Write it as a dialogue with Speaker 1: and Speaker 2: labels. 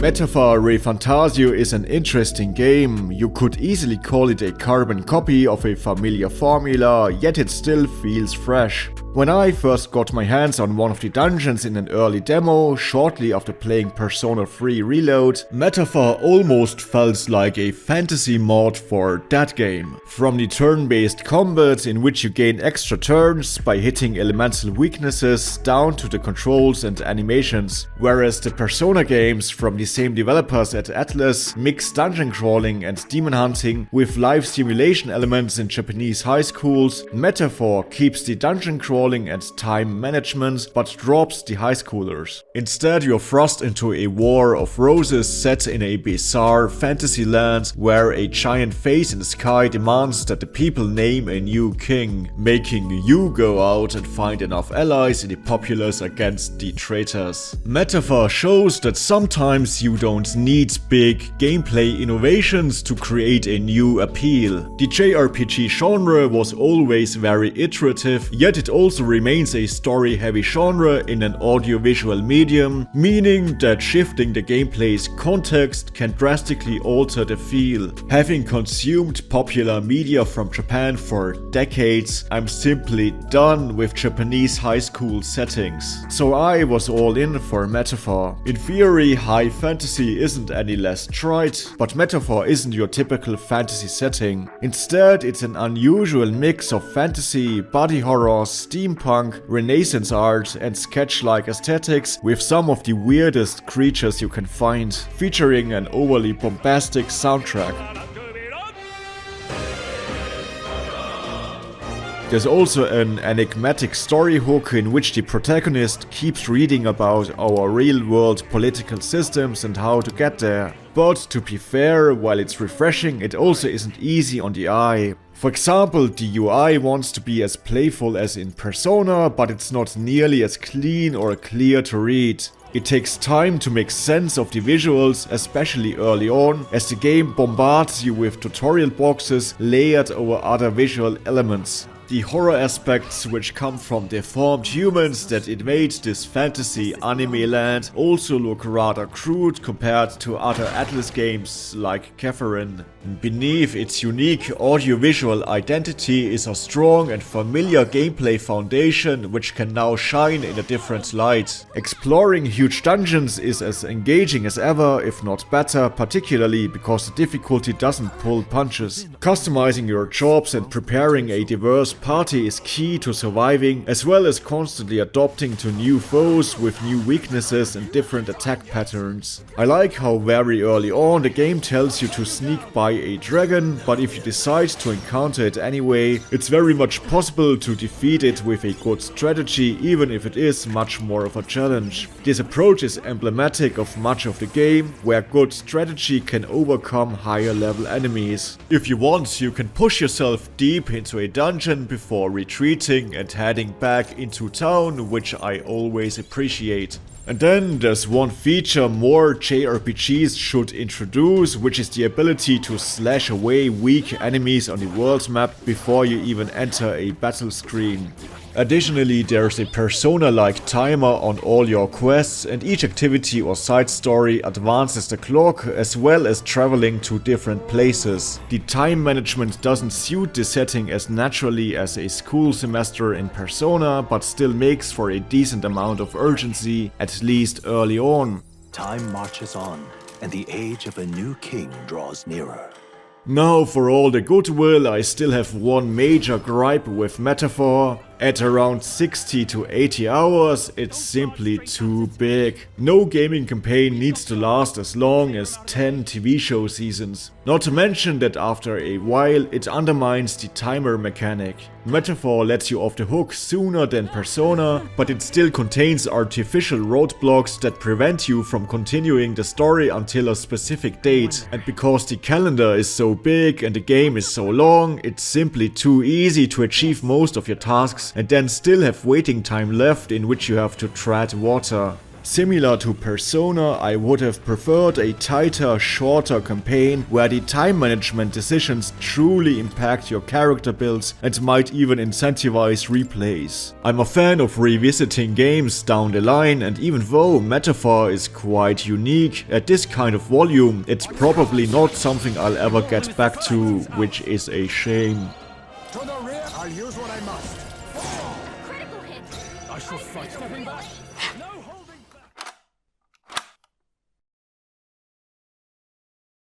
Speaker 1: Metaphor Refantasio is an interesting game. You could easily call it a carbon copy of a familiar formula, yet it still feels fresh. When I first got my hands on one of the dungeons in an early demo, shortly after playing Persona 3 Reload, Metaphor almost felt like a fantasy mod for that game. From the turn-based combat in which you gain extra turns by hitting elemental weaknesses down to the controls and animations. Whereas the Persona games from the same developers at Atlus mix dungeon crawling and demon hunting with live simulation elements in Japanese high schools, Metaphor keeps the dungeon crawling and time management, but drops the high schoolers. Instead, you're thrust into a war of roses set in a bizarre fantasy land where a giant face in the sky demands that the people name a new king, making you go out and find enough allies in the populace against the traitors. Metaphor shows that sometimes you don't need big gameplay innovations to create a new appeal. The jrpg genre was always very iterative, yet it also remains a story-heavy genre in an audiovisual medium, meaning that shifting the gameplay's context can drastically alter the feel. Having consumed popular media from Japan for decades, I'm simply done with Japanese high school settings. So I was all in for Metaphor. In theory, high fantasy isn't any less trite, but Metaphor isn't your typical fantasy setting. Instead, it's an unusual mix of fantasy, body horror, steampunk, renaissance art and sketch-like aesthetics with some of the weirdest creatures you can find, featuring an overly bombastic soundtrack. There's also an enigmatic story hook in which the protagonist keeps reading about our real-world political systems and how to get there. But to be fair, while it's refreshing, it also isn't easy on the eye. For example, the UI wants to be as playful as in Persona, but it's not nearly as clean or clear to read. It takes time to make sense of the visuals, especially early on, as the game bombards you with tutorial boxes layered over other visual elements. The horror aspects which come from deformed humans that invade this fantasy anime land also look rather crude compared to other Atlus games like Catherine. Beneath its unique audiovisual identity is a strong and familiar gameplay foundation which can now shine in a different light. Exploring huge dungeons is as engaging as ever, if not better, particularly because the difficulty doesn't pull punches. Customizing your jobs and preparing a diverse party is key to surviving, as well as constantly adapting to new foes with new weaknesses and different attack patterns. I like how very early on the game tells you to sneak by a dragon, but if you decide to encounter it anyway, it's very much possible to defeat it with a good strategy, even if it is much more of a challenge. This approach is emblematic of much of the game, where good strategy can overcome higher level enemies. If you want, you can push yourself deep into a dungeon before retreating and heading back into town, which I always appreciate. And then there's one feature more JRPGs should introduce, which is the ability to slash away weak enemies on the world map before you even enter a battle screen. Additionally, there's a Persona-like timer on all your quests, and each activity or side story advances the clock, as well as traveling to different places. The time management doesn't suit the setting as naturally as a school semester in Persona, but still makes for a decent amount of urgency, at least early on.
Speaker 2: Time marches on, and the age of a new king draws nearer.
Speaker 1: Now, for all the goodwill, I still have one major gripe with Metaphor. At around 60 to 80 hours, it's simply too big. No gaming campaign needs to last as long as 10 TV show seasons. Not to mention that after a while, it undermines the timer mechanic. Metaphor lets you off the hook sooner than Persona, but it still contains artificial roadblocks that prevent you from continuing the story until a specific date. And because the calendar is so big and the game is so long, it's simply too easy to achieve most of your tasks and then still have waiting time left in which you have to tread water. Similar to Persona, I would have preferred a tighter, shorter campaign where the time management decisions truly impact your character builds and might even incentivize replays. I'm a fan of revisiting games down the line, and even though Metaphor is quite unique, at this kind of volume it's probably not something I'll ever get back to, which is a shame.
Speaker 3: To the rear, I'll use what I must.
Speaker 4: Critical hit.
Speaker 3: I shall fight. Stepping back. No holding.